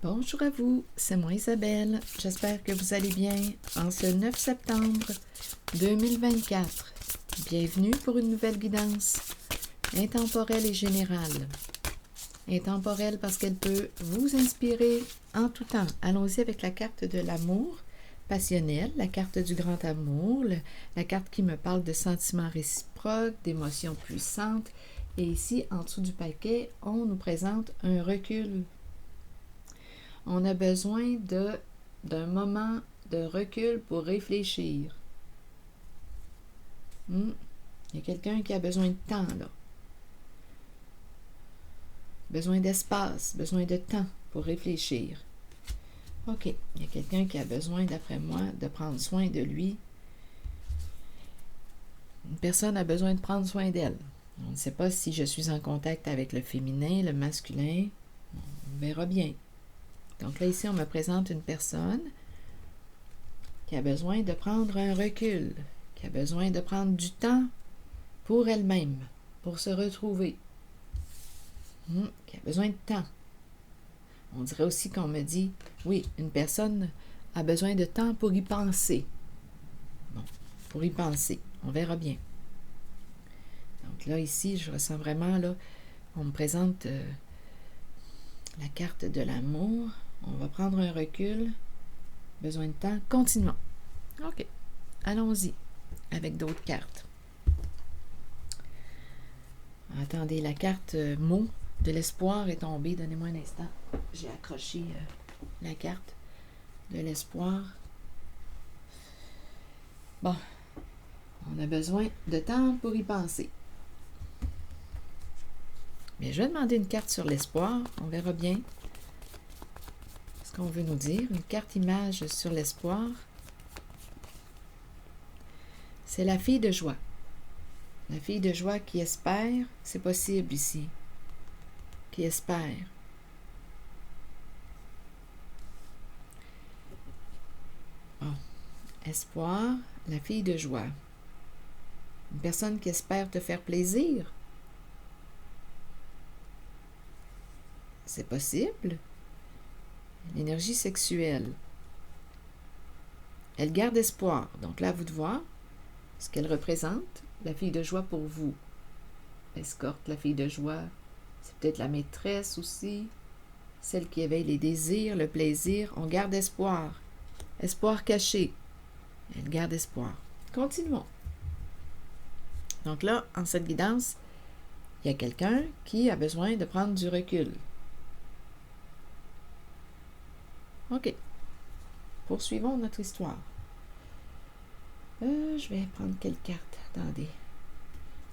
Bonjour à vous, c'est moi Isabelle. J'espère que vous allez bien en ce 9 septembre 2024. Bienvenue pour une nouvelle guidance intemporelle et générale. Intemporelle parce qu'elle peut vous inspirer en tout temps. Allons-y avec la carte de l'amour passionnel, la carte du grand amour, la carte qui me parle de sentiments réciproques, d'émotions puissantes. Et ici, en dessous du paquet, on nous présente un recul. On a besoin d'un moment de recul pour réfléchir. Il y a quelqu'un qui a besoin de temps, là. Besoin d'espace, besoin de temps pour réfléchir. OK, il y a quelqu'un qui a besoin, d'après moi, de prendre soin de lui. Une personne a besoin de prendre soin d'elle. On ne sait pas si je suis en contact avec le féminin, le masculin. On verra bien. Donc là, ici, on me présente une personne qui a besoin de prendre un recul, qui a besoin de prendre du temps pour elle-même, pour se retrouver, qui a besoin de temps. On dirait aussi qu'on me dit, oui, une personne a besoin de temps pour y penser. Bon, pour y penser, on verra bien. Donc là, ici, je ressens vraiment, là, on me présente la carte de l'amour. On va prendre un recul, besoin de temps, continuons. OK, allons-y avec d'autres cartes. Attendez, la carte mot de l'espoir est tombée. Donnez-moi un instant. J'ai accroché la carte de l'espoir. Bon, on a besoin de temps pour y penser. Mais je vais demander une carte sur l'espoir. On verra bien ce qu'on veut nous dire. Une carte image sur l'espoir. C'est la fille de joie. La fille de joie qui espère, c'est possible ici. Qui espère. Bon. Espoir, la fille de joie. Une personne qui espère te faire plaisir. C'est possible. L'énergie sexuelle. Elle garde espoir. Donc là, à vous de voir ce qu'elle représente, la fille de joie pour vous. Escorte, la fille de joie. C'est peut-être la maîtresse aussi. Celle qui éveille les désirs, le plaisir. On garde espoir. Espoir caché. Elle garde espoir. Continuons. Donc là, en cette guidance, il y a quelqu'un qui a besoin de prendre du recul. OK. Poursuivons notre histoire. Je vais prendre quelle carte? Attendez.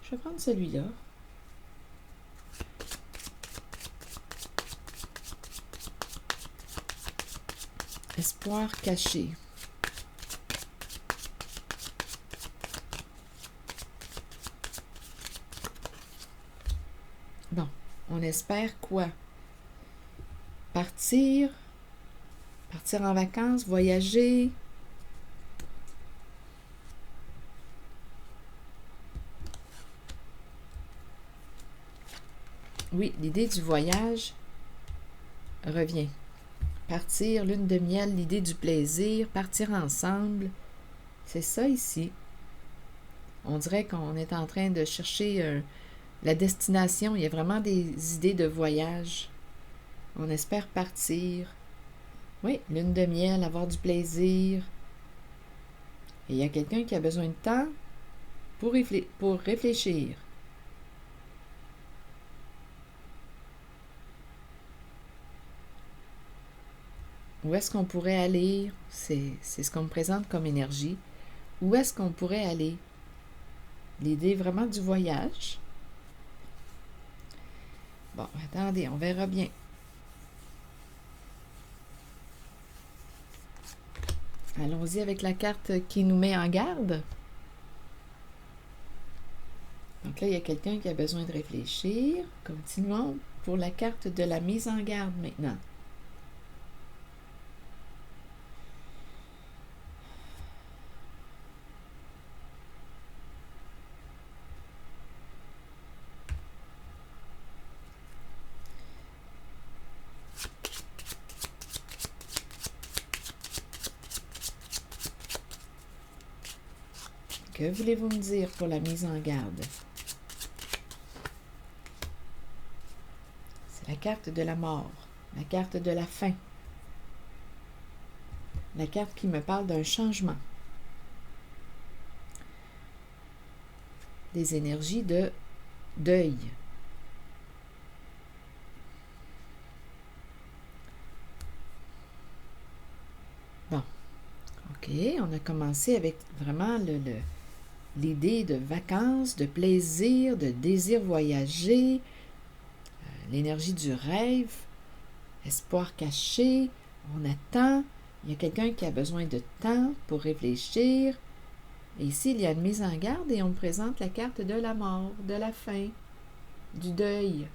Je vais prendre celui-là. Espoir caché. Bon, on espère quoi? Partir en vacances, voyager. Oui, l'idée du voyage revient. Partir, lune de miel, l'idée du plaisir, partir ensemble. C'est ça ici. On dirait qu'on est en train de chercher la destination. Il y a vraiment des idées de voyage. On espère partir. Oui, lune de miel, avoir du plaisir. Et il y a quelqu'un qui a besoin de temps pour réfléchir. Où est-ce qu'on pourrait aller? C'est ce qu'on me présente comme énergie. Où est-ce qu'on pourrait aller? L'idée vraiment du voyage. Bon, attendez, on verra bien. Allons-y avec la carte qui nous met en garde. Donc là, il y a quelqu'un qui a besoin de réfléchir. Continuons pour la carte de la mise en garde maintenant. Que voulez-vous me dire pour la mise en garde? C'est la carte de la mort, la carte de la fin, la carte qui me parle d'un changement, des énergies de deuil. Bon, ok, on a commencé avec vraiment l'idée de vacances, de plaisir, de désir voyager, l'énergie du rêve, espoir caché, on attend, il y a quelqu'un qui a besoin de temps pour réfléchir. Et ici, il y a une mise en garde et on me présente la carte de la mort, de la fin, du deuil.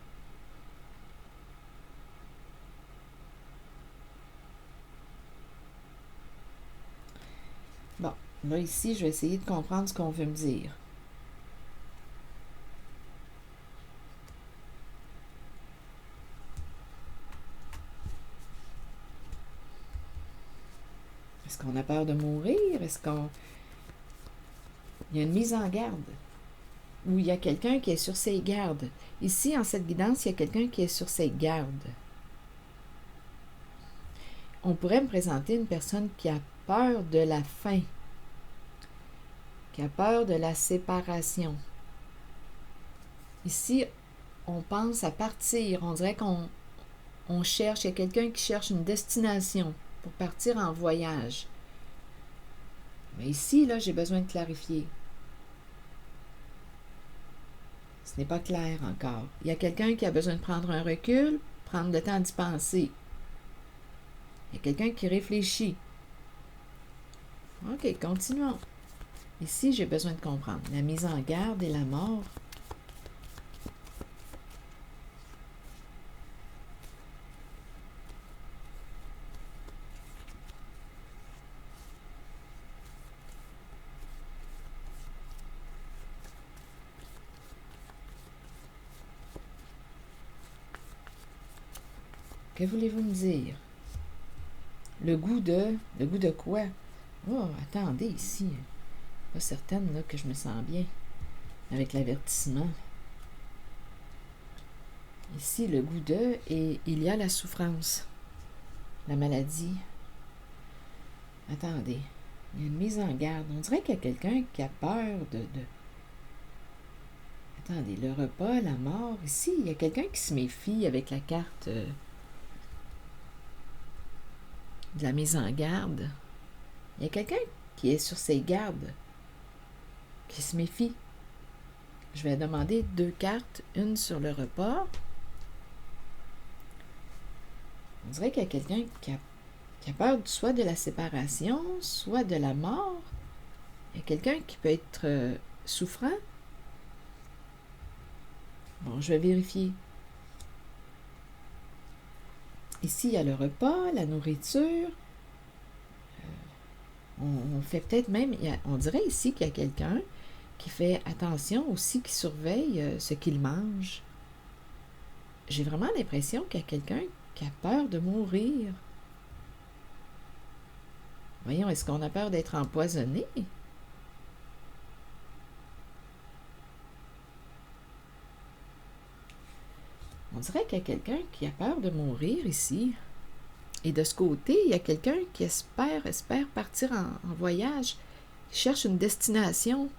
Bon, là ici, je vais essayer de comprendre ce qu'on veut me dire. Est-ce qu'on a peur de mourir? Est-ce qu'on... Il y a une mise en garde. Ou il y a quelqu'un qui est sur ses gardes. Ici, en cette guidance, il y a quelqu'un qui est sur ses gardes. On pourrait me présenter une personne qui a peur de la fin, qui a peur de la séparation. Ici, on pense à partir. On dirait qu'on cherche, il y a quelqu'un qui cherche une destination pour partir en voyage. Mais ici, là, j'ai besoin de clarifier. Ce n'est pas clair encore. Il y a quelqu'un qui a besoin de prendre un recul, prendre le temps d'y penser. Il y a quelqu'un qui réfléchit. OK, continuons. Ici, j'ai besoin de comprendre. La mise en garde et la mort. Que voulez-vous me dire? Le goût de quoi? Oh, attendez, ici. Pas certaine là, que je me sens bien avec l'avertissement. Ici, le goût de, et il y a la souffrance, la maladie. Attendez, il y a une mise en garde. On dirait qu'il y a quelqu'un qui a peur de... Attendez, le repas, la mort. Ici, il y a quelqu'un qui se méfie avec la carte de la mise en garde. Il y a quelqu'un qui est sur ses gardes, qui se méfie. Je vais demander 2 cartes, une sur le repas. On dirait qu'il y a quelqu'un qui a peur soit de la séparation, soit de la mort. Il y a quelqu'un qui peut être souffrant. Bon, je vais vérifier. Ici, il y a le repas, la nourriture. On fait peut-être même... on dirait ici qu'il y a quelqu'un qui fait attention aussi, qui surveille ce qu'il mange. J'ai vraiment l'impression qu'il y a quelqu'un qui a peur de mourir. Voyons, est-ce qu'on a peur d'être empoisonné? On dirait qu'il y a quelqu'un qui a peur de mourir ici. Et de ce côté, il y a quelqu'un qui espère partir en voyage, qui cherche une destination.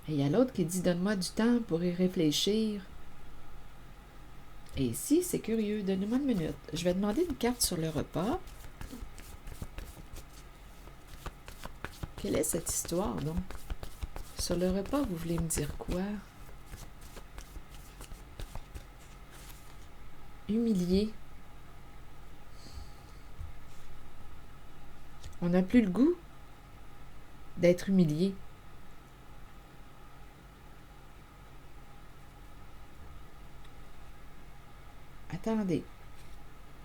Et il y a l'autre qui dit « Donne-moi du temps pour y réfléchir ». Et ici, c'est curieux. Donnez-moi une minute. Je vais demander une carte sur le repas. Quelle est cette histoire, donc? Sur le repas, vous voulez me dire quoi? Humilié. On n'a plus le goût d'être humilié. Attendez.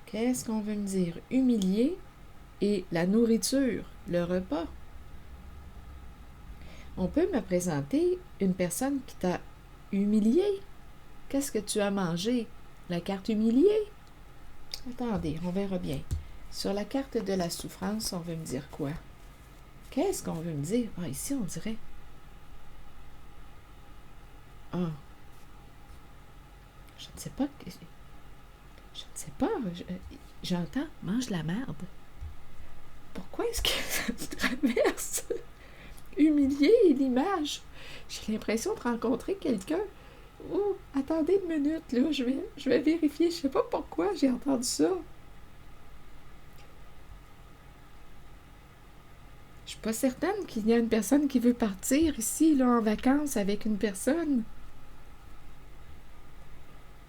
Qu'est-ce qu'on veut me dire? Humilié et la nourriture, le repas. On peut me présenter une personne qui t'a humilié. Qu'est-ce que tu as mangé? La carte humilié? Attendez, on verra bien. Sur la carte de la souffrance, on veut me dire quoi? Qu'est-ce qu'on veut me dire? Ah, ici, on dirait... Ah, je ne sais pas. Je ne sais pas. J'entends « mange la merde ». Pourquoi est-ce que ça me traverse? Humilier l'image. J'ai l'impression de rencontrer quelqu'un. Oh, attendez une minute, là, je vais vérifier. Je ne sais pas pourquoi j'ai entendu ça. Je suis pas certaine qu'il y a une personne qui veut partir ici, là, en vacances avec une personne.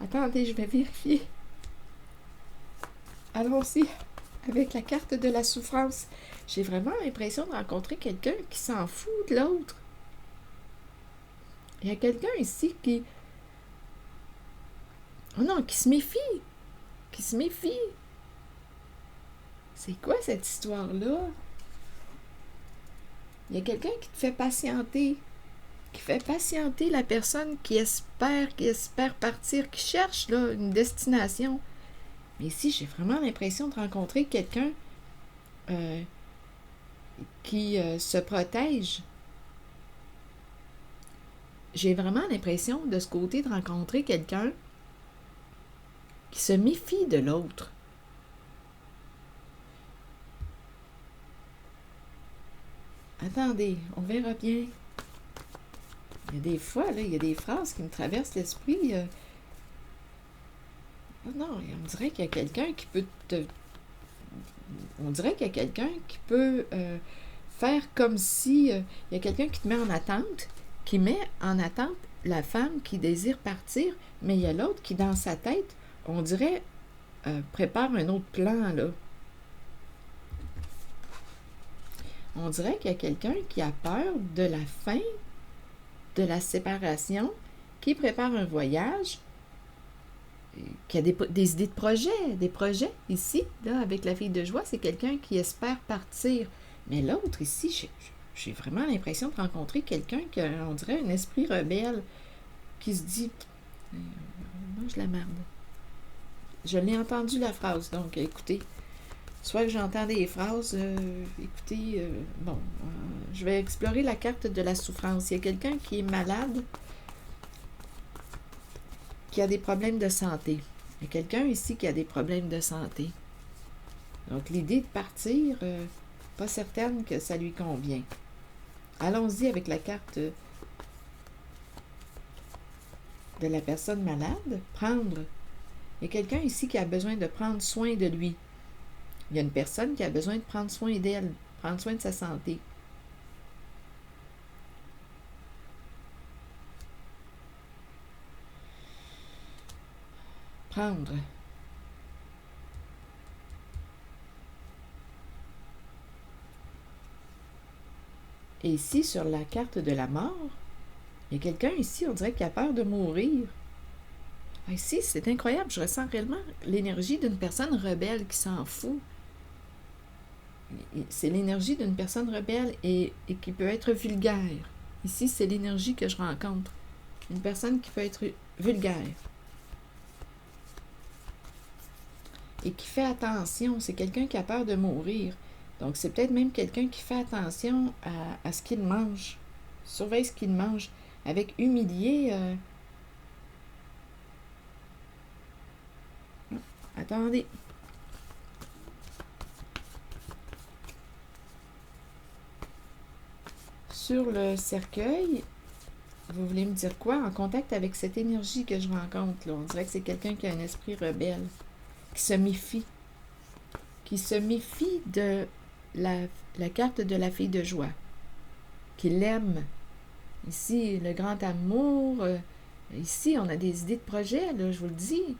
Attendez, je vais vérifier. Allons-y, avec la carte de la souffrance. J'ai vraiment l'impression de rencontrer quelqu'un qui s'en fout de l'autre. Il y a quelqu'un ici qui... Oh non, qui se méfie. Qui se méfie. C'est quoi cette histoire-là? Il y a quelqu'un qui te fait patienter. Qui fait patienter la personne qui espère partir, qui cherche là, une destination. Mais ici, j'ai vraiment l'impression de rencontrer quelqu'un qui se protège. J'ai vraiment l'impression de ce côté de rencontrer quelqu'un qui se méfie de l'autre. Attendez, on verra bien. Il y a des fois, là, il y a des phrases qui me traversent l'esprit. Oh non, on dirait qu'il y a quelqu'un qui peut te... On dirait qu'il y a quelqu'un qui peut faire comme si... il y a quelqu'un qui te met en attente, qui met en attente la femme qui désire partir, mais il y a l'autre qui, dans sa tête, on dirait, prépare un autre plan, là. On dirait qu'il y a quelqu'un qui a peur de la fin, de la séparation, qui prépare un voyage, qui a des idées de des projets ici, là, avec la fille de joie, c'est quelqu'un qui espère partir. Mais l'autre ici, j'ai vraiment l'impression de rencontrer quelqu'un qui a, on dirait, un esprit rebelle, qui se dit « mange la merde ». Je l'ai entendu la phrase, donc écoutez, soit que j'entends des phrases, écoutez, je vais explorer la carte de la souffrance. Il y a quelqu'un qui est malade, qui a des problèmes de santé. Il y a quelqu'un ici qui a des problèmes de santé. Donc, l'idée de partir, pas certaine que ça lui convient. Allons-y avec la carte de la personne malade. Prendre. Il y a quelqu'un ici qui a besoin de prendre soin de lui. Il y a une personne qui a besoin de prendre soin d'elle, prendre soin de sa santé. Prendre. Et ici, sur la carte de la mort, il y a quelqu'un ici, on dirait qu'il a peur de mourir. Ah, ici, c'est incroyable, je ressens réellement l'énergie d'une personne rebelle qui s'en fout. C'est l'énergie d'une personne rebelle et qui peut être vulgaire. Ici, c'est l'énergie que je rencontre. Une personne qui peut être vulgaire. Et qui fait attention. C'est quelqu'un qui a peur de mourir. Donc, c'est peut-être même quelqu'un qui fait attention à ce qu'il mange. Surveille ce qu'il mange. Avec humilier... Attendez. Sur le cercueil, vous voulez me dire quoi? En contact avec cette énergie que je rencontre, là, on dirait que c'est quelqu'un qui a un esprit rebelle, qui se méfie. Qui se méfie de la carte de la fille de joie. Qui l'aime. Ici, le grand amour. Ici, on a des idées de projet, là, je vous le dis.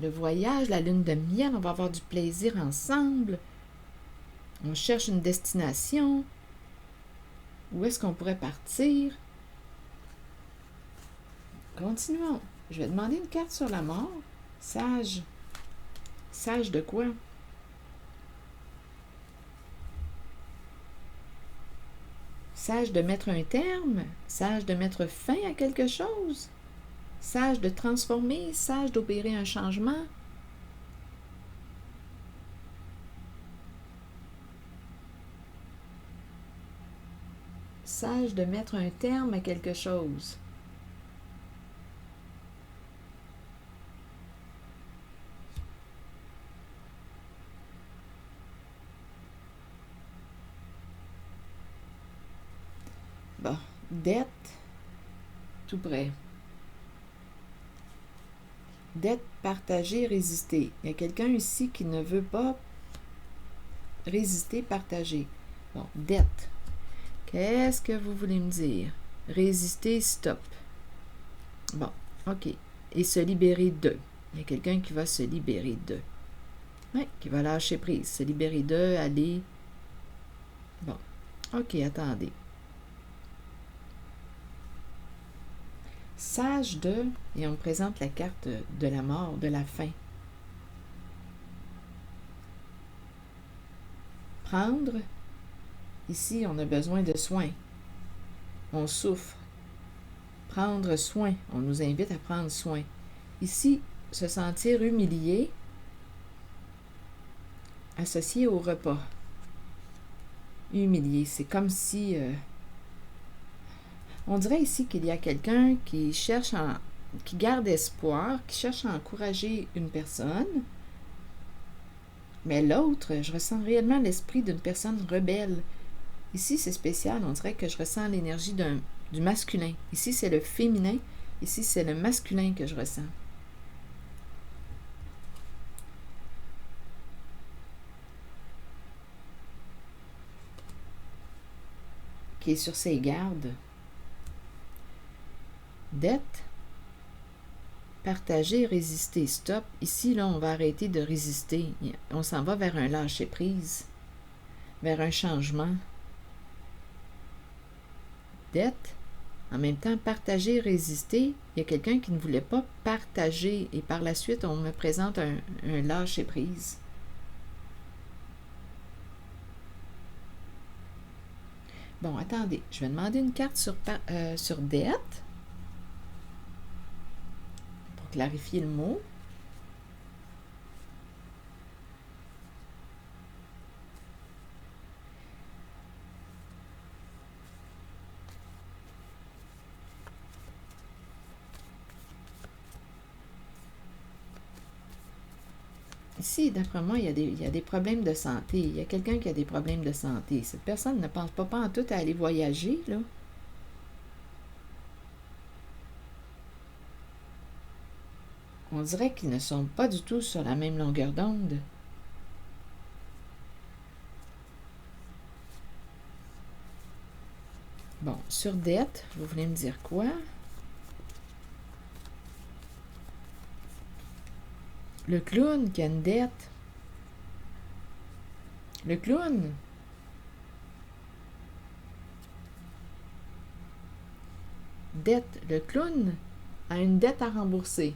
Le voyage, la lune de miel, on va avoir du plaisir ensemble. On cherche une destination. Où est-ce qu'on pourrait partir? Continuons. Je vais demander une carte sur la mort. Sage. Sage de quoi? Sage de mettre un terme? Sage de mettre fin à quelque chose? Sage de transformer? Sage d'opérer un changement? Sage de mettre un terme à quelque chose. Bon, dette, tout près. Dette, partager, résister. Il y a quelqu'un ici qui ne veut pas résister, partager. Bon, dette. Qu'est-ce que vous voulez me dire? Résister, stop. Bon, ok. Et se libérer d'eux. Il y a quelqu'un qui va se libérer d'eux. Oui, qui va lâcher prise. Se libérer d'eux, aller. Bon, ok, attendez. Sage de, et on me présente la carte de la mort, de la fin. Prendre, ici on a besoin de soins. On souffre. Prendre soin, on nous invite à prendre soin. Ici, se sentir humilié, associé au repas. Humilié, c'est comme si... on dirait ici qu'il y a quelqu'un qui cherche qui garde espoir, qui cherche à encourager une personne, mais l'autre, je ressens réellement l'esprit d'une personne rebelle. Ici, c'est spécial, on dirait que je ressens l'énergie du masculin. Ici, c'est le féminin, ici, c'est le masculin que je ressens. Qui est sur ses gardes. Dette, partager, résister, stop. Ici, là, on va arrêter de résister. On s'en va vers un lâcher-prise, vers un changement. Dette, en même temps, partager, résister. Il y a quelqu'un qui ne voulait pas partager et par la suite, on me présente un lâcher-prise. Bon, attendez, je vais demander une carte sur dette. Pour clarifier le mot. Ici, d'après moi, il y a des problèmes de santé. Il y a quelqu'un qui a des problèmes de santé. Cette personne ne pense pas en tout à aller voyager, là. On dirait qu'ils ne sont pas du tout sur la même longueur d'onde. Bon, sur dette, vous voulez me dire quoi? Le clown qui a une dette. Le clown. Dette. Le clown a une dette à rembourser.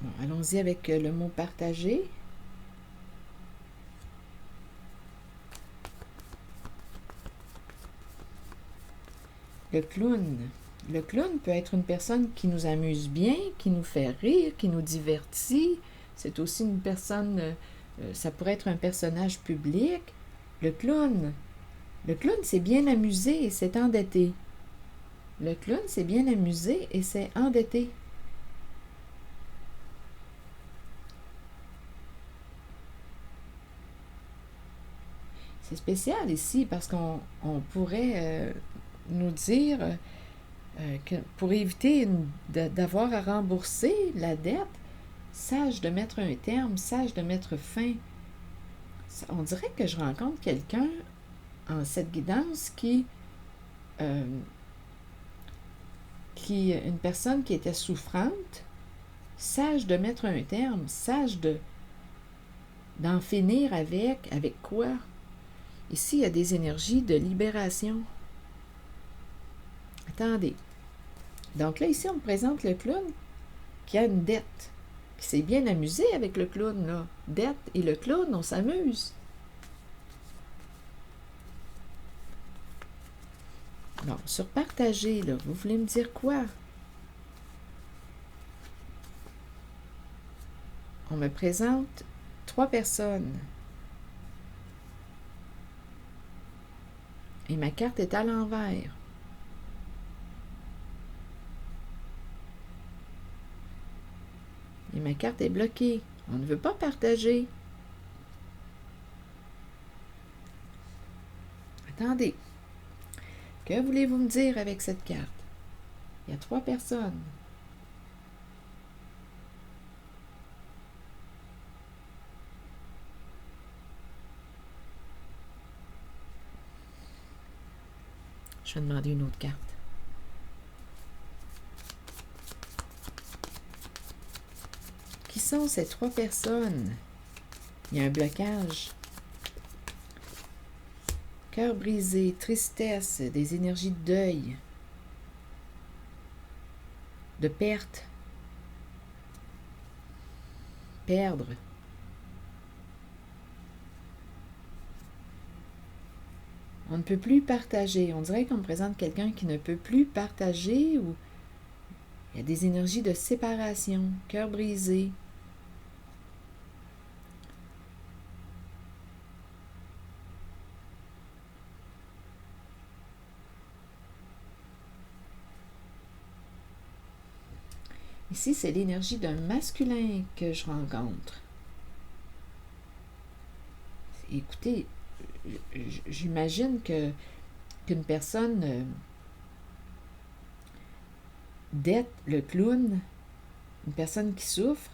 Bon, allons-y avec le mot partager. Le clown. Le clown peut être une personne qui nous amuse bien, qui nous fait rire, qui nous divertit. C'est aussi une personne, ça pourrait être un personnage public. Le clown s'est bien amusé et s'est endetté. Le clown s'est bien amusé et s'est endetté. C'est spécial ici parce qu'on pourrait nous dire que pour éviter d'avoir à rembourser la dette, sage de mettre un terme, sage de mettre fin. On dirait que je rencontre quelqu'un en cette guidance une personne qui était souffrante, sage de mettre un terme, sage d'en finir avec quoi? Ici, il y a des énergies de libération. Attendez. Donc là, ici, on me présente le clown qui a une dette. Qui s'est bien amusé avec le clown, là. Dette et le clown, on s'amuse. Bon, sur partager, là, vous voulez me dire quoi? on me présente 3 personnes. Et ma carte est à l'envers. Et ma carte est bloquée. On ne veut pas partager. Attendez. Que voulez-vous me dire avec cette carte? Il y a 3 personnes. Je vais demander une autre carte. Qui sont ces 3 personnes? Il y a un blocage. Cœur brisé, tristesse, des énergies de deuil, de perte, perdre. On ne peut plus partager. On dirait qu'on me présente quelqu'un qui ne peut plus partager ou il y a des énergies de séparation, cœur brisé. Ici, c'est l'énergie d'un masculin que je rencontre. Écoutez, j'imagine qu'une personne d'être le clown, une personne qui souffre,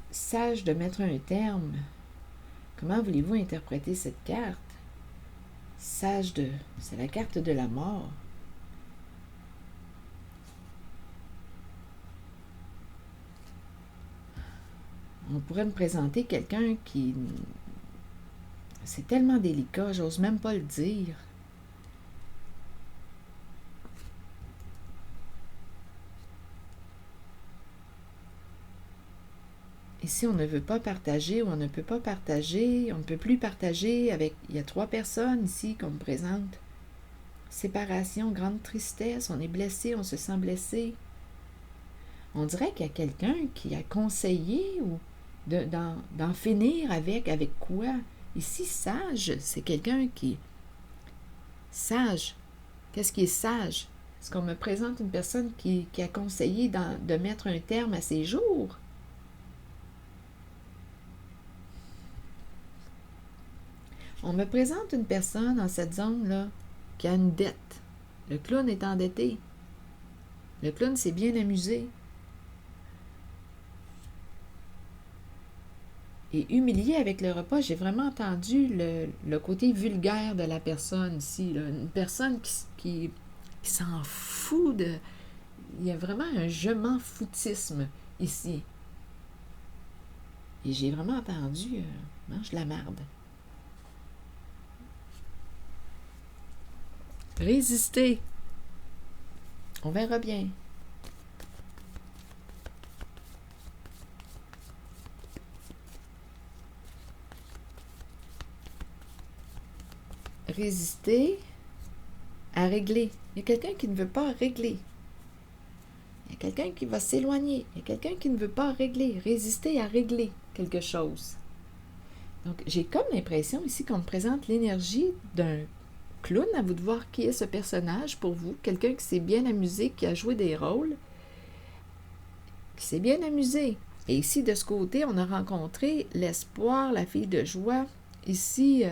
sage de mettre un terme. Comment voulez-vous interpréter cette carte? Sage de... c'est la carte de la mort. On pourrait me présenter quelqu'un qui... c'est tellement délicat, j'ose même pas le dire. Ici, on ne veut pas partager ou on ne peut pas partager. On ne peut plus partager avec... il y a 3 personnes ici qu'on me présente. Séparation, grande tristesse, on est blessé, on se sent blessé. On dirait qu'il y a quelqu'un qui a conseillé ou d'en finir avec quoi? Ici, sage, c'est quelqu'un qui... sage. Qu'est-ce qui est sage? Est-ce qu'on me présente une personne qui a conseillé de mettre un terme à ses jours? On me présente une personne dans cette zone-là qui a une dette. Le clown est endetté. Le clown s'est bien amusé. Et humilié avec le repas, j'ai vraiment entendu le côté vulgaire de la personne ici. Là. Une personne qui s'en fout de... il y a vraiment un je m'en foutisme ici. Et j'ai vraiment entendu mange la marde. Résister. On verra bien. Résister à régler. Il y a quelqu'un qui ne veut pas régler. Il y a quelqu'un qui va s'éloigner. Il y a quelqu'un qui ne veut pas régler. Résister à régler quelque chose. Donc, j'ai comme l'impression ici qu'on me présente l'énergie d'un clown. À vous de voir qui est ce personnage pour vous. Quelqu'un qui s'est bien amusé, qui a joué des rôles, qui s'est bien amusé. Et ici, de ce côté, on a rencontré l'espoir, la fille de joie. Ici,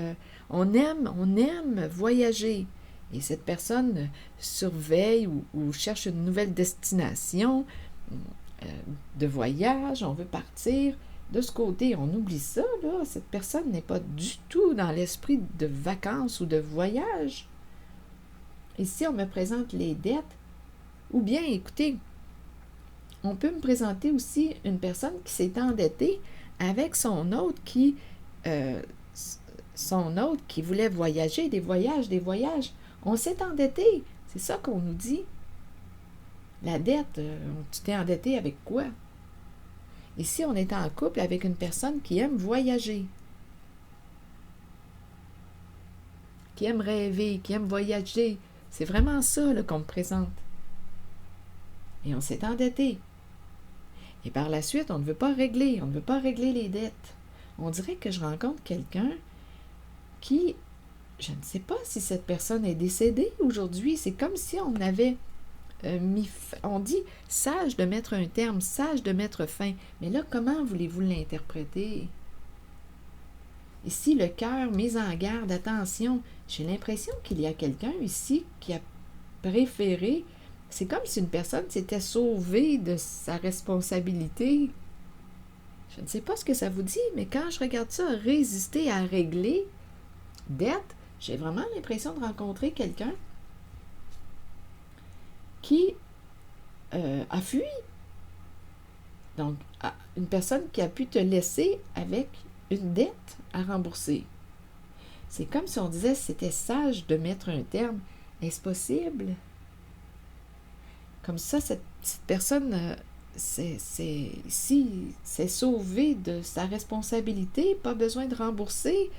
on aime voyager. Et cette personne surveille ou cherche une nouvelle destination de voyage. On veut partir. De ce côté, on oublie ça, là. Cette personne n'est pas du tout dans l'esprit de vacances ou de voyage. Ici, on me présente les dettes. Ou bien, écoutez, on peut me présenter aussi une personne qui s'est endettée avec son autre qui voulait voyager, des voyages. On s'est endetté. C'est ça qu'on nous dit. La dette, tu t'es endetté avec quoi? Ici, on est en couple avec une personne qui aime voyager, qui aime rêver, qui aime voyager. C'est vraiment ça là, qu'on me présente. Et on s'est endetté. Et par la suite, on ne veut pas régler les dettes. On dirait que je rencontre quelqu'un qui, je ne sais pas si cette personne est décédée aujourd'hui, c'est comme si on avait on dit sage de mettre un terme, sage de mettre fin. Mais là, comment voulez-vous l'interpréter? Ici, le cœur, mise en garde, attention, j'ai l'impression qu'il y a quelqu'un ici qui a préféré, c'est comme si une personne s'était sauvée de sa responsabilité. Je ne sais pas ce que ça vous dit, mais quand je regarde ça, résister à régler, dette, j'ai vraiment l'impression de rencontrer quelqu'un qui a fui. Donc, une personne qui a pu te laisser avec une dette à rembourser. C'est comme si on disait c'était sage de mettre un terme. Est-ce possible? Comme ça, cette personne s'est sauvée de sa responsabilité, pas besoin de rembourser.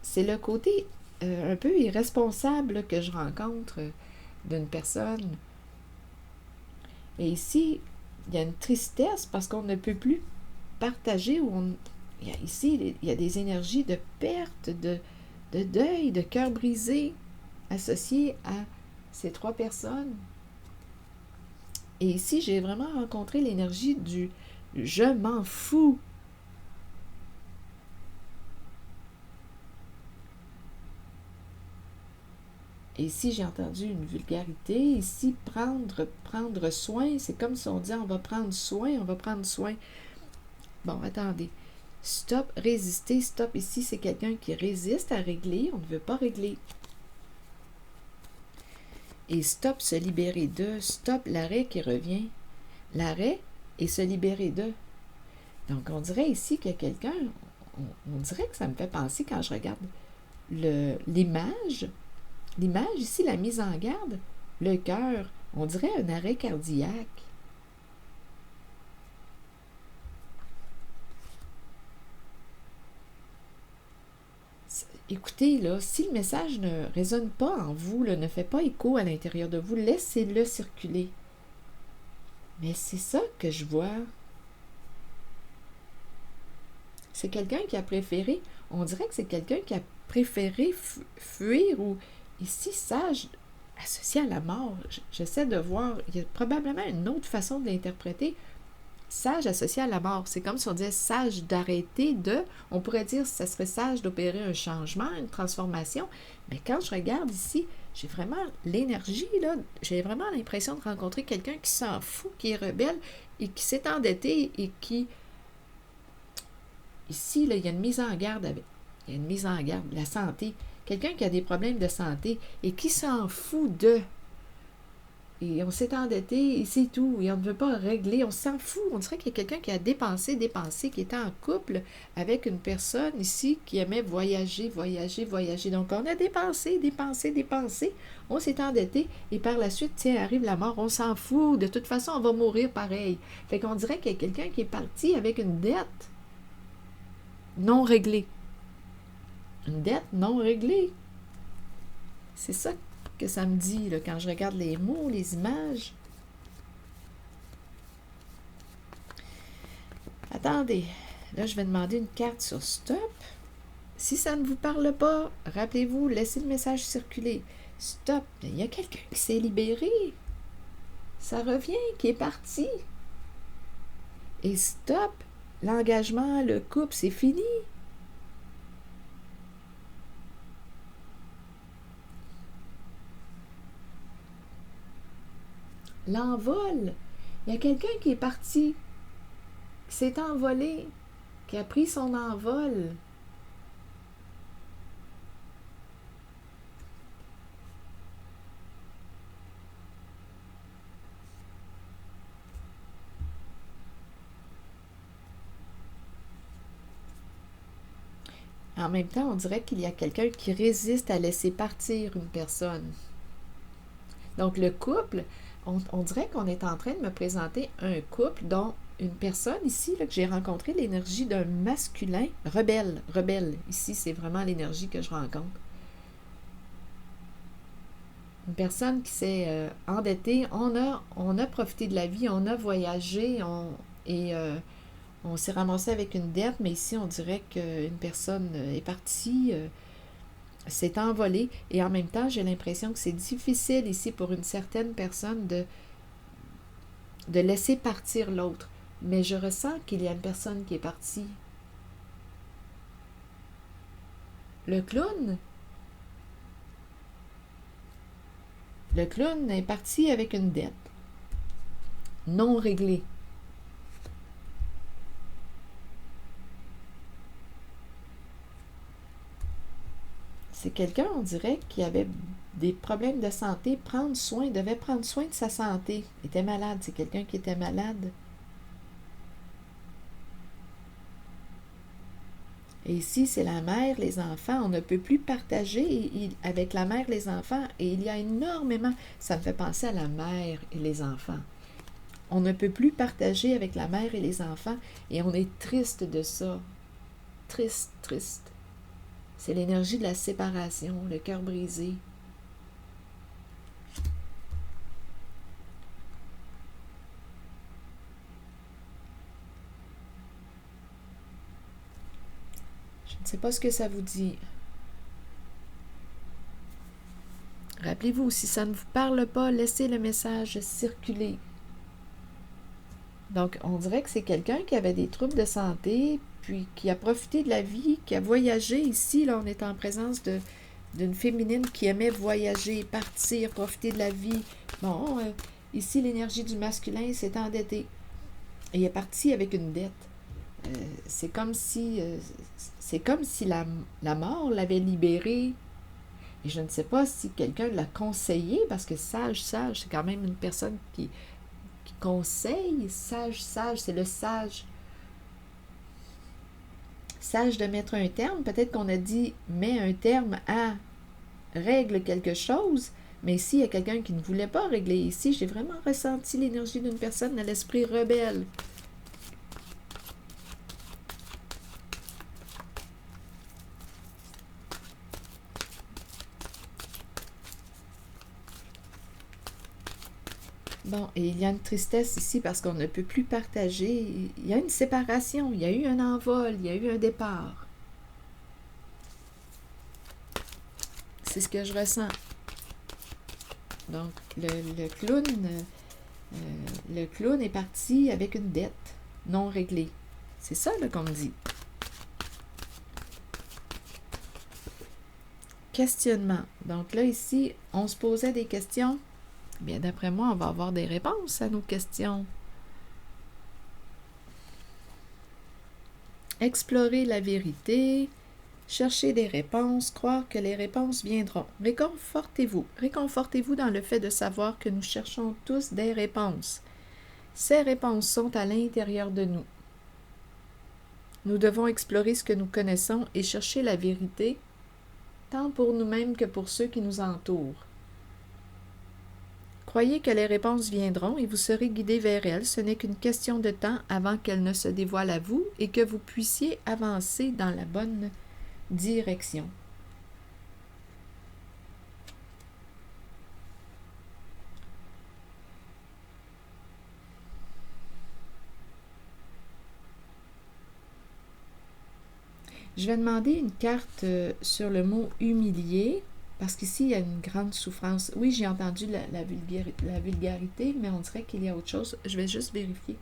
C'est le côté un peu irresponsable que je rencontre d'une personne. Et ici, il y a une tristesse parce qu'on ne peut plus partager. Ici, il y a des énergies de perte, de deuil, de cœur brisé associées à ces trois personnes. Et ici, j'ai vraiment rencontré l'énergie du « je m'en fous ». Et ici, j'ai entendu une vulgarité. Ici, prendre soin, c'est comme si on dit on va prendre soin. Bon, attendez. Stop, résister, stop. Ici, c'est quelqu'un qui résiste à régler. On ne veut pas régler. Et stop, se libérer de. Stop, l'arrêt qui revient. L'arrêt et se libérer de. Donc, on dirait ici qu'il y a quelqu'un, on dirait que ça me fait penser quand je regarde l'image. L'image ici, la mise en garde, le cœur, on dirait un arrêt cardiaque. Écoutez, là, si le message ne résonne pas en vous, là, ne fait pas écho à l'intérieur de vous, laissez-le circuler. Mais c'est ça que je vois. C'est quelqu'un qui a préféré, on dirait que c'est quelqu'un qui a préféré fuir ou ici, sage, associé à la mort. J'essaie de voir, il y a probablement une autre façon de l'interpréter. Sage associé à la mort, c'est comme si on disait sage d'arrêter de, on pourrait dire que ça serait sage d'opérer un changement, une transformation, mais quand je regarde ici, j'ai vraiment l'énergie, là, j'ai vraiment l'impression de rencontrer quelqu'un qui s'en fout, qui est rebelle et qui s'est endetté et qui, ici, là, il y a une mise en garde il y a une mise en garde, la santé, quelqu'un qui a des problèmes de santé et qui s'en fout de. Et on s'est endetté et c'est tout. Et on ne veut pas régler. On s'en fout. On dirait qu'il y a quelqu'un qui a dépensé, qui était en couple avec une personne ici qui aimait voyager. Donc, on a dépensé. On s'est endetté. Et par la suite, tiens, arrive la mort. On s'en fout. De toute façon, on va mourir pareil. Fait qu'on dirait qu'il y a quelqu'un qui est parti avec une dette non réglée. Une dette non réglée. C'est ça que ça me dit là, quand je regarde les mots, les images. Attendez, là je vais demander une carte sur stop. Si ça ne vous parle pas, rappelez-vous, laissez le message circuler. Stop, il y a quelqu'un qui s'est libéré. Ça revient, qui est parti. Et stop, l'engagement, le couple, c'est fini. L'envol. Il y a quelqu'un qui est parti, qui s'est envolé, qui a pris son envol. En même temps, on dirait qu'il y a quelqu'un qui résiste à laisser partir une personne. Donc, le couple, on dirait qu'on est en train de me présenter un couple dont une personne ici, là, que j'ai rencontré, l'énergie d'un masculin rebelle. Ici, c'est vraiment l'énergie que je rencontre. Une personne qui s'est endettée. On a profité de la vie, on a voyagé, et on s'est ramassé avec une dette, mais ici on dirait qu'une personne est partie, s'est envolée, et en même temps j'ai l'impression que c'est difficile ici pour une certaine personne de laisser partir l'autre. Mais je ressens qu'il y a une personne qui est partie. Le clown? Le clown est parti avec une dette non réglée. C'est quelqu'un, on dirait, qui avait des problèmes de santé, devait prendre soin de sa santé. Il était malade, c'est quelqu'un qui était malade. Et ici, c'est la mère, les enfants. On ne peut plus partager avec la mère, les enfants. Et il y a énormément... Ça me fait penser à la mère et les enfants. On ne peut plus partager avec la mère et les enfants. Et on est triste de ça. Triste, triste. C'est l'énergie de la séparation, le cœur brisé. Je ne sais pas ce que ça vous dit. Rappelez-vous, si ça ne vous parle pas, laissez le message circuler. Donc, on dirait que c'est quelqu'un qui avait des troubles de santé, puis qui a profité de la vie, qui a voyagé. Ici, là, on est en présence d'une féminine qui aimait voyager, partir, profiter de la vie. Bon, ici, l'énergie du masculin s'est endettée. Et il est parti avec une dette. C'est comme si la mort l'avait libéré. Et je ne sais pas si quelqu'un l'a conseillé, parce que sage, c'est quand même une personne qui conseille. Sage, c'est le sage. Sage de mettre un terme. Peut-être qu'on a dit, mets un terme à, règle quelque chose. Mais ici, il y a quelqu'un qui ne voulait pas régler. Ici, j'ai vraiment ressenti l'énergie d'une personne à l'esprit rebelle. Bon, et il y a une tristesse ici parce qu'on ne peut plus partager. Il y a une séparation, il y a eu un envol, il y a eu un départ. C'est ce que je ressens. Donc, le clown est parti avec une dette non réglée. C'est ça là, qu'on me dit. Questionnement. Donc là, ici, on se posait des questions. Bien, d'après moi, on va avoir des réponses à nos questions. Explorer la vérité, chercher des réponses, croire que les réponses viendront. Réconfortez-vous. Réconfortez-vous dans le fait de savoir que nous cherchons tous des réponses. Ces réponses sont à l'intérieur de nous. Nous devons explorer ce que nous connaissons et chercher la vérité, tant pour nous-mêmes que pour ceux qui nous entourent. Croyez que les réponses viendront et vous serez guidé vers elles. Ce n'est qu'une question de temps avant qu'elles ne se dévoilent à vous et que vous puissiez avancer dans la bonne direction. Je vais demander une carte sur le mot « humilié ». Parce qu'ici, il y a une grande souffrance. Oui, j'ai entendu la vulgarité, mais on dirait qu'il y a autre chose. Je vais juste vérifier.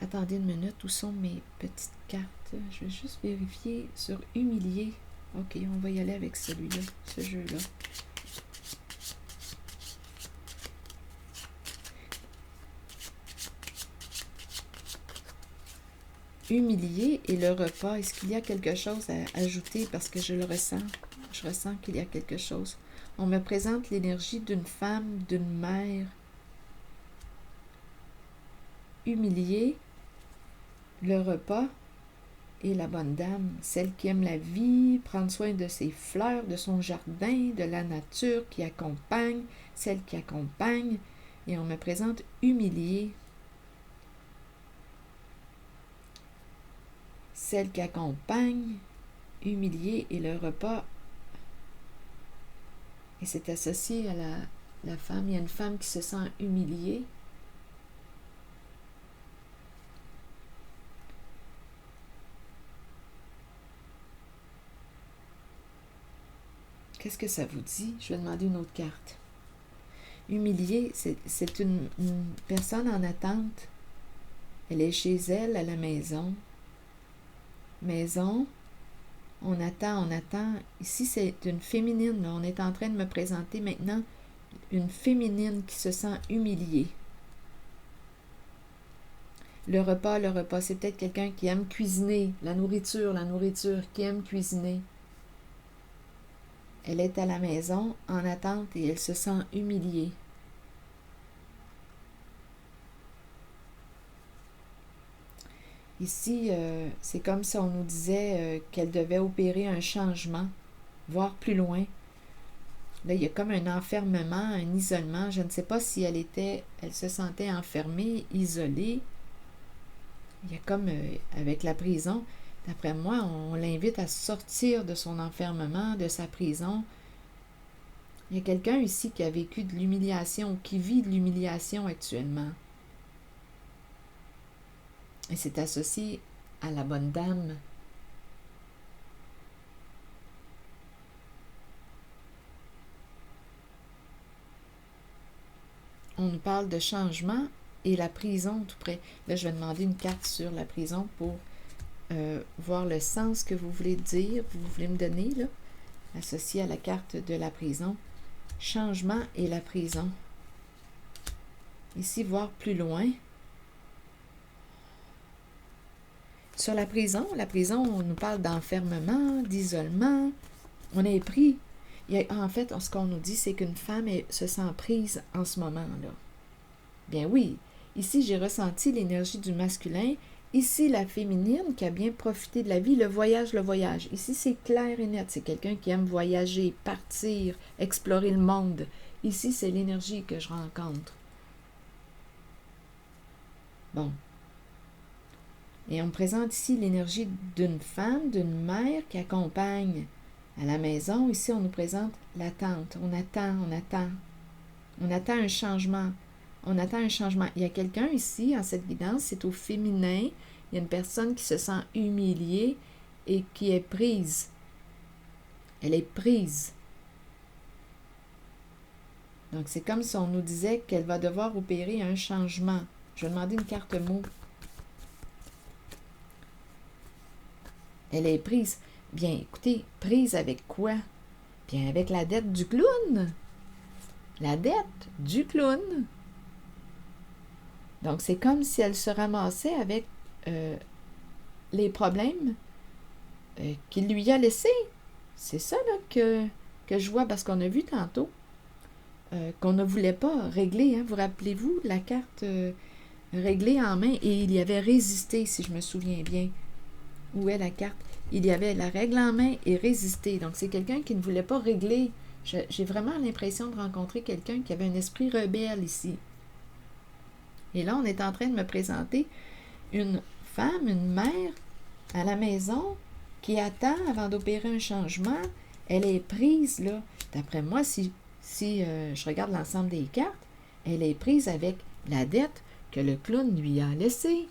Attendez une minute, où sont mes petites cartes? Je vais juste vérifier sur humilier. Ok, on va y aller avec celui-là, ce jeu-là. Humilier et le repas, est-ce qu'il y a quelque chose à ajouter? Parce que je le ressens. Je ressens qu'il y a quelque chose. On me présente l'énergie d'une femme, d'une mère. Humilier, le repas et la bonne dame, celle qui aime la vie, prendre soin de ses fleurs, de son jardin, de la nature qui accompagne, celle qui accompagne. Et on me présente humilier, celle qui accompagne, humilier et le repas. Et c'est associé à la femme. Il y a une femme qui se sent humiliée. Qu'est-ce que ça vous dit? Je vais demander une autre carte. Humiliée, c'est une personne en attente. Elle est chez elle, à la maison. Maison, on attend, on attend. Ici, c'est une féminine. Là. On est en train de me présenter maintenant une féminine qui se sent humiliée. Le repas, c'est peut-être quelqu'un qui aime cuisiner. La nourriture, qui aime cuisiner. Elle est à la maison, en attente, et elle se sent humiliée. Ici, c'est comme si on nous disait qu'elle devait opérer un changement, voir plus loin. Là, il y a comme un enfermement, un isolement. Je ne sais pas si elle se sentait enfermée, isolée. Il y a comme avec la prison, d'après moi, on l'invite à sortir de son enfermement, de sa prison. Il y a quelqu'un ici qui a vécu de l'humiliation, qui vit de l'humiliation actuellement. Et c'est associé à la bonne dame. On nous parle de changement et la prison tout près. Là, je vais demander une carte sur la prison pour voir le sens que vous voulez dire, vous voulez me donner, là, associé à la carte de la prison. Changement et la prison. Ici, voir plus loin. Sur la prison, on nous parle d'enfermement, d'isolement. On est pris. En fait, ce qu'on nous dit, c'est qu'une femme se sent prise en ce moment-là. Bien oui, ici, j'ai ressenti l'énergie du masculin. Ici, la féminine qui a bien profité de la vie, le voyage. Ici, c'est clair et net. C'est quelqu'un qui aime voyager, partir, explorer le monde. Ici, c'est l'énergie que je rencontre. Bon. Et on me présente ici l'énergie d'une femme, d'une mère qui accompagne à la maison. Ici, on nous présente l'attente. On attend. On attend un changement. Il y a quelqu'un ici, en cette guidance, c'est au féminin. Il y a une personne qui se sent humiliée et qui est prise. Elle est prise. Donc, c'est comme si on nous disait qu'elle va devoir opérer un changement. Je vais demander une carte mot. Elle est prise. Bien, écoutez, prise avec quoi? Bien, avec la dette du clown. La dette du clown. Donc, c'est comme si elle se ramassait avec les problèmes qu'il lui a laissés. C'est ça là, que je vois, parce qu'on a vu tantôt qu'on ne voulait pas régler. Hein, vous rappelez-vous, la carte régler en main, et il y avait résisté, si je me souviens bien. Où est la carte? Il y avait la règle en main et résister. Donc, c'est quelqu'un qui ne voulait pas régler. J'ai vraiment l'impression de rencontrer quelqu'un qui avait un esprit rebelle ici. Et là, on est en train de me présenter une femme, une mère à la maison qui attend avant d'opérer un changement. Elle est prise, là. D'après moi, si je regarde l'ensemble des cartes, elle est prise avec la dette que le clown lui a laissée.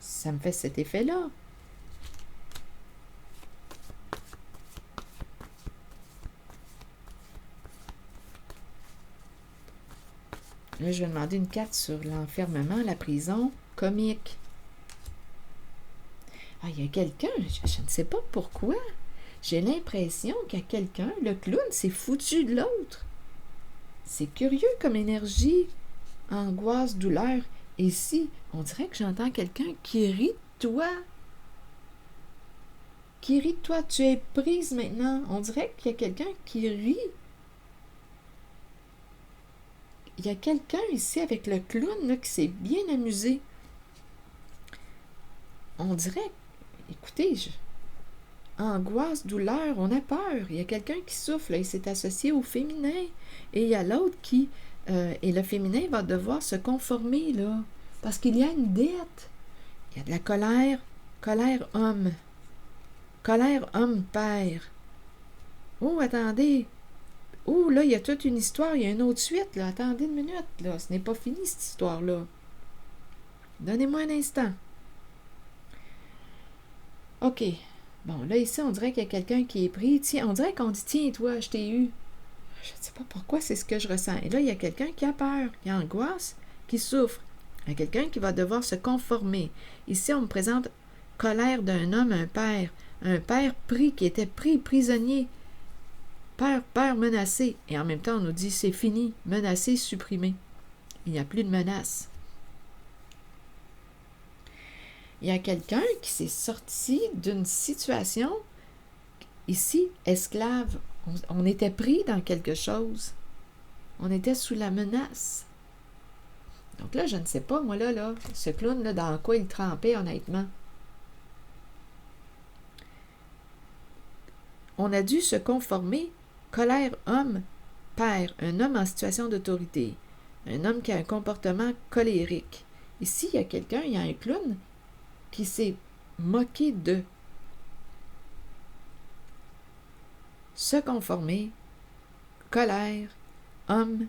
Ça me fait cet effet-là. Là, je vais demander une carte sur l'enfermement, la prison, comique. Ah, il y a quelqu'un, je ne sais pas pourquoi. J'ai l'impression qu'il y a quelqu'un, le clown s'est foutu de l'autre. C'est curieux comme énergie, angoisse, douleur. Et ici, on dirait que j'entends quelqu'un qui rit de toi. Qui rit de toi, tu es prise maintenant. On dirait qu'il y a quelqu'un qui rit. Il y a quelqu'un ici avec le clown là, qui s'est bien amusé. On dirait, écoutez, angoisse, douleur, on a peur. Il y a quelqu'un qui souffle, là, il s'est associé au féminin. Et il y a l'autre qui, et le féminin va devoir se conformer, là, parce qu'il y a une dette. Il y a de la colère homme. Colère homme-père. Oh, attendez. Oh, là, il y a toute une histoire, il y a une autre suite, là. Attendez une minute, là. Ce n'est pas fini, cette histoire-là. Donnez-moi un instant. OK. Bon, là, ici, on dirait qu'il y a quelqu'un qui est pris. Tiens, on dirait qu'on dit, tiens, toi, je t'ai eu. Je ne sais pas pourquoi c'est ce que je ressens. Et là, il y a quelqu'un qui a peur, qui a angoisse, qui souffre. Il y a quelqu'un qui va devoir se conformer. Ici, on me présente colère d'un homme, un père pris, qui était pris, prisonnier, père menacé. Et en même temps, on nous dit, c'est fini, menacé, supprimé. Il n'y a plus de menace. Il y a quelqu'un qui s'est sorti d'une situation, ici, esclave. On était pris dans quelque chose. On était sous la menace. Donc là, je ne sais pas, moi, là, ce clown-là, dans quoi il trempait, honnêtement. On a dû se conformer. Colère, homme, père, un homme en situation d'autorité. Un homme qui a un comportement colérique. Ici, il y a quelqu'un, il y a un clown qui s'est moqué de se conformer, colère, homme,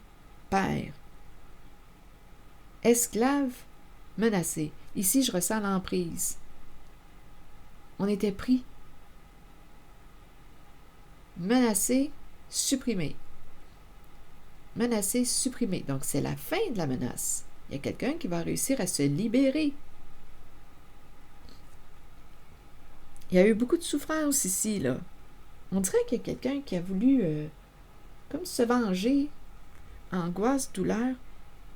père. Esclave, menacé. Ici, je ressens l'emprise. On était pris. Menacé, supprimé. Menacé, supprimé. Donc, c'est la fin de la menace. Il y a quelqu'un qui va réussir à se libérer. Il y a eu beaucoup de souffrance ici, là. On dirait qu'il y a quelqu'un qui a voulu comme se venger. Angoisse, douleur.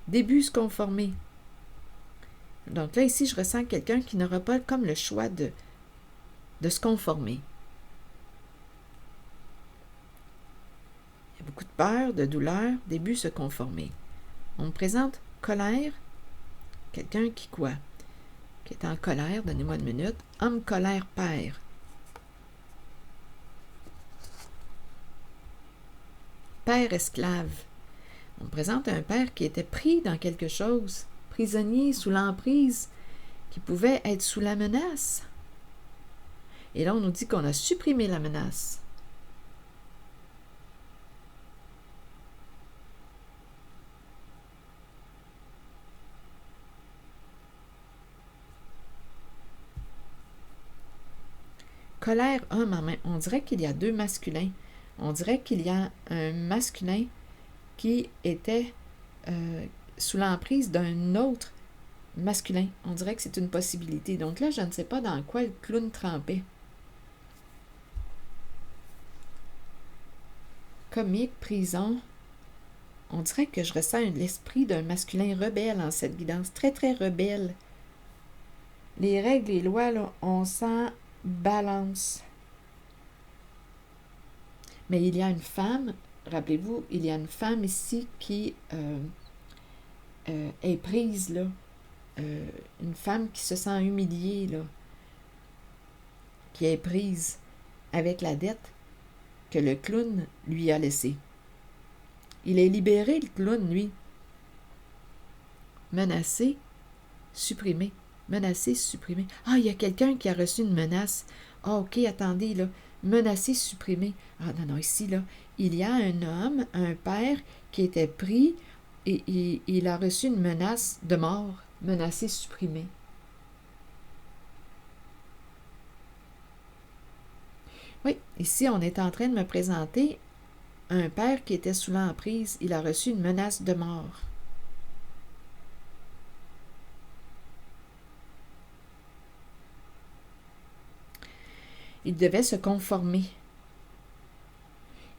Début, se conformer. Donc là, ici, je ressens quelqu'un qui n'aura pas comme le choix de se conformer. Il y a beaucoup de peur, de douleur, début, se conformer. On me présente colère, quelqu'un qui quoi? Qui est en colère, donnez-moi une minute. Homme, colère, père. Père esclave. On me présente un père qui était pris dans quelque chose, prisonnier, sous l'emprise, qui pouvait être sous la menace. Et là, on nous dit qu'on a supprimé la menace. Colère, homme, on dirait qu'il y a deux masculins. On dirait qu'il y a un masculin qui était sous l'emprise d'un autre masculin. On dirait que c'est une possibilité. Donc là, je ne sais pas dans quoi le clown trempait. Comique, prison. On dirait que je ressens l'esprit d'un masculin rebelle en cette guidance, très très rebelle. Les règles, les lois, là, on sent balance. Mais il y a une femme, rappelez-vous, il y a une femme ici qui est prise, là. Une femme qui se sent humiliée, là. Qui est prise avec la dette que le clown lui a laissée. Il est libéré, le clown, lui. Menacé, supprimé. Menacé, supprimé. Ah, il y a quelqu'un qui a reçu une menace. Ah, ok, attendez, là. Menacé, supprimé. Ah, non, ici, là. Il y a un homme, un père, qui était pris et il a reçu une menace de mort. Menacé, supprimé. Oui, ici, on est en train de me présenter un père qui était sous l'emprise. Il a reçu une menace de mort. Il devait se conformer.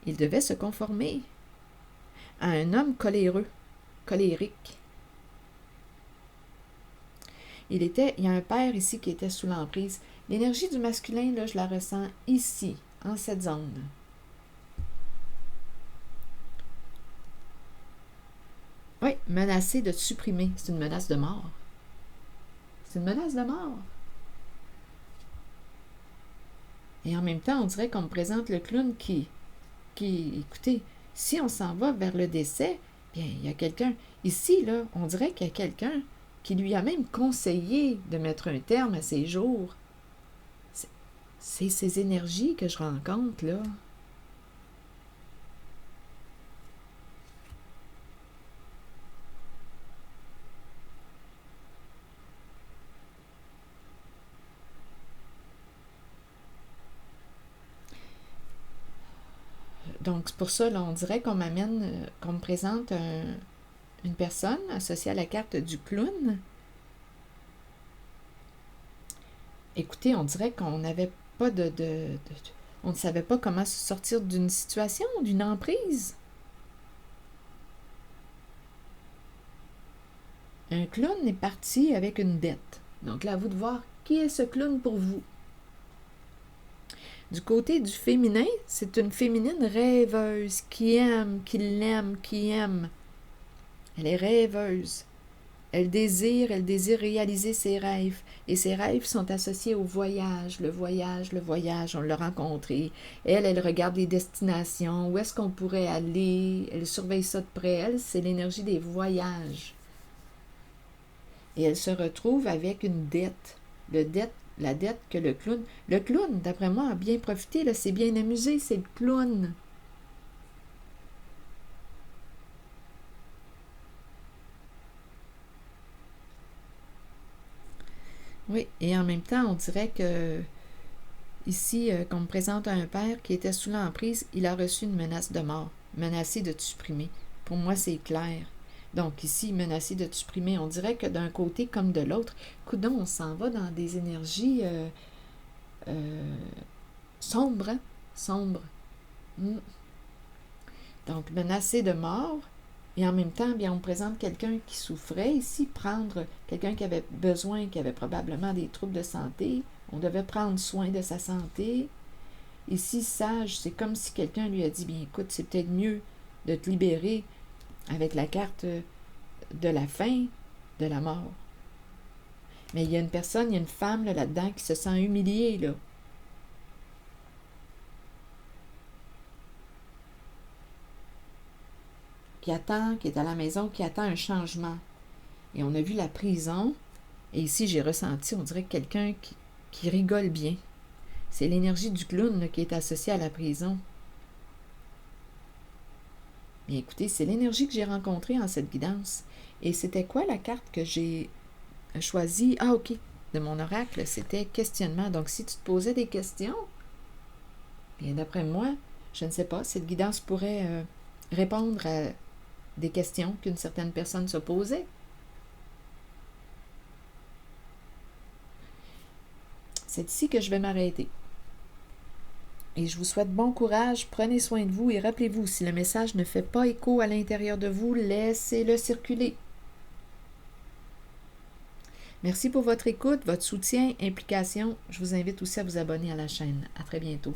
Il devait se conformer à un homme coléreux, colérique. Il y a un père ici qui était sous l'emprise. L'énergie du masculin, là, je la ressens ici, en cette zone. Oui, menacé de te supprimer. C'est une menace de mort. C'est une menace de mort. Et en même temps, on dirait qu'on me présente le clown qui écoutez, si on s'en va vers le décès, bien, il y a quelqu'un. Ici, là, on dirait qu'il y a quelqu'un qui lui a même conseillé de mettre un terme à ses jours. C'est ces énergies que je rencontre, là. Donc, c'est pour ça, là, on dirait qu'on qu'on me présente une personne associée à la carte du clown. Écoutez, on dirait qu'on n'avait pas on ne savait pas comment se sortir d'une situation, d'une emprise. Un clown est parti avec une dette. Donc là, à vous de voir qui est ce clown pour vous. Du côté du féminin, c'est une féminine rêveuse qui aime, qui l'aime, qui aime. Elle est rêveuse. Elle désire réaliser ses rêves. Et ses rêves sont associés au voyage, le voyage, le voyage. On l'a rencontré. Elle regarde les destinations. Où est-ce qu'on pourrait aller? Elle surveille ça de près. Elle, c'est l'énergie des voyages. Et elle se retrouve avec une dette. La dette que le clown, d'après moi, a bien profité, là, s'est bien amusé, c'est le clown. Oui, et en même temps, on dirait que ici, qu'on me présente un père qui était sous l'emprise, il a reçu une menace de mort, menacé de te supprimer. Pour moi, c'est clair. Donc ici, menacé de te supprimer, on dirait que d'un côté comme de l'autre, coudonc, on s'en va dans des énergies sombres, hein? Sombres. Donc, menacé de mort, et en même temps, bien, on présente quelqu'un qui souffrait ici, prendre quelqu'un qui avait besoin, qui avait probablement des troubles de santé. On devait prendre soin de sa santé. Ici, sage, c'est comme si quelqu'un lui a dit, bien écoute, c'est peut-être mieux de te libérer avec la carte de la fin, de la mort. Mais il y a une personne, il y a une femme là-dedans qui se sent humiliée, là. Qui attend, qui est à la maison, qui attend un changement. Et on a vu la prison, et ici j'ai ressenti, on dirait quelqu'un qui rigole bien. C'est l'énergie du clown là, qui est associée à la prison. Bien écoutez, c'est l'énergie que j'ai rencontrée en cette guidance. Et c'était quoi la carte que j'ai choisie? Ah ok, de mon oracle, c'était questionnement. Donc si tu te posais des questions, bien d'après moi, je ne sais pas, cette guidance pourrait répondre à des questions qu'une certaine personne se posait. C'est ici que je vais m'arrêter. Et je vous souhaite bon courage, prenez soin de vous et rappelez-vous, si le message ne fait pas écho à l'intérieur de vous, laissez-le circuler. Merci pour votre écoute, votre soutien, implication. Je vous invite aussi à vous abonner à la chaîne. À très bientôt.